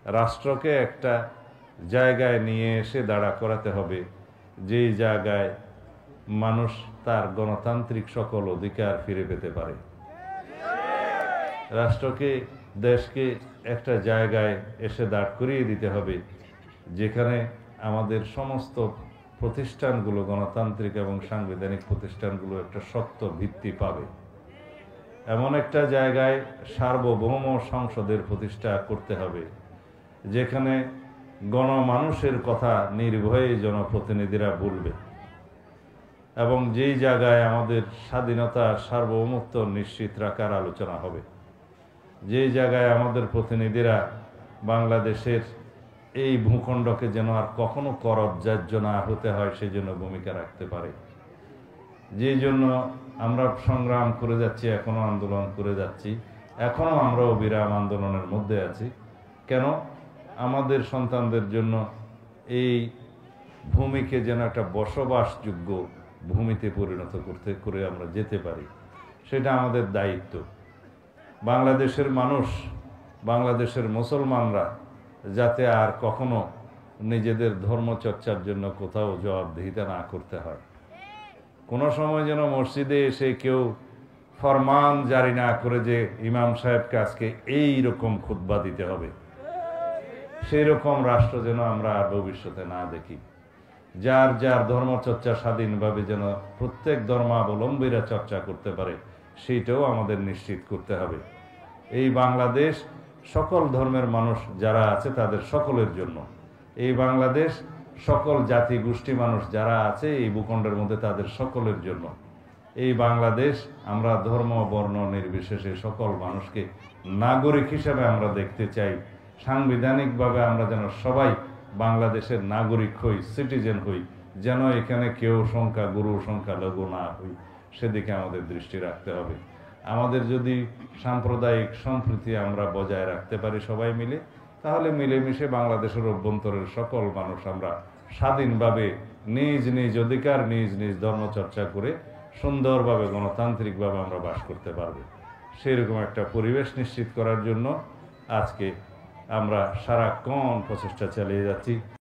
রাষ্ট্রকে একটা জায়গায় নিয়ে এসে দাঁড়া করাতে হবে, যেই জায়গায় মানুষ তার গণতান্ত্রিক সকল অধিকার ফিরে পেতে পারে। রাষ্ট্রকে, দেশকে একটা জায়গায় এসে দাঁড় করিয়ে দিতে হবে যেখানে আমাদের সমস্ত প্রতিষ্ঠানগুলো, গণতান্ত্রিক এবং সাংবিধানিক প্রতিষ্ঠানগুলো একটা শক্ত ভিত্তি পাবে। এমন একটা জায়গায় সার্বভৌম সংসদের প্রতিষ্ঠা করতে হবে যেখানে গণমানুষের কথা নির্ভয়ে জনপ্রতিনিধিরা বলবে, এবং যেই জায়গায় আমাদের স্বাধীনতা, সার্বভৌমত্ব নিশ্চিত রাখার আলোচনা হবে, যেই জায়গায় আমাদের প্রতিনিধিরা বাংলাদেশের এই ভূখণ্ডকে যেন আর কখনো করজ্জার্য না হতে হয় সেজন্য ভূমিকা রাখতে পারে। যে জন্য আমরা সংগ্রাম করে যাচ্ছি, এখনো আন্দোলন করে যাচ্ছি, এখনো আমরা অবিরাম আন্দোলনের মধ্যে আছি। কেন? আমাদের সন্তানদের জন্য এই ভূমিকে যেন একটা বসবাসযোগ্য ভূমিতে পরিণত করে আমরা যেতে পারি, সেটা আমাদের দায়িত্ব। বাংলাদেশের মানুষ, বাংলাদেশের মুসলমানরা যাতে আর কখনো নিজেদের ধর্মচর্চার জন্য কোথাও জবাবদিহিতা না করতে হয়। কোনো সময় যেন মসজিদে এসে কেউ ফরমান জারি না করে যে ইমাম সাহেবকে আজকে এই রকম খুতবা দিতে হবে, সেই রকম রাষ্ট্র যেন আমরা আর ভবিষ্যতে না দেখি। যার যার ধর্মচর্চা স্বাধীনভাবে যেন প্রত্যেক ধর্মাবলম্বীরা চর্চা করতে পারে, সেইটাও আমাদের নিশ্চিত করতে হবে। এই বাংলাদেশ সকল ধর্মের মানুষ যারা আছে তাদের সকলের জন্য, এই বাংলাদেশ সকল জাতি গোষ্ঠী মানুষ যারা আছে এই ভূখণ্ডের মধ্যে তাদের সকলের জন্য। এই বাংলাদেশ আমরা ধর্ম বর্ণ নির্বিশেষে সকল মানুষকে নাগরিক হিসেবে আমরা দেখতে চাই। সাংবিধানিকভাবে আমরা যেন সবাই বাংলাদেশের নাগরিক হই, সিটিজেন হই, যেন এখানে কেউ সংখ্যাগুরু সংখ্যালঘু না হই, সেদিকে আমাদের দৃষ্টি রাখতে হবে। আমাদের যদি সাম্প্রদায়িক সম্প্রীতি আমরা বজায় রাখতে পারি সবাই মিলে, তাহলে মিলেমিশে বাংলাদেশের অভ্যন্তরের সকল মানুষ আমরা স্বাধীনভাবে নিজ নিজ অধিকার, নিজ নিজ ধর্মচর্চা করে সুন্দরভাবে গণতান্ত্রিকভাবে আমরা বাস করতে পারবো। সেরকম একটা পরিবেশ নিশ্চিত করার জন্য আজকে আমরা সারাক্ষণ প্রচেষ্টা চালিয়ে যাচ্ছি।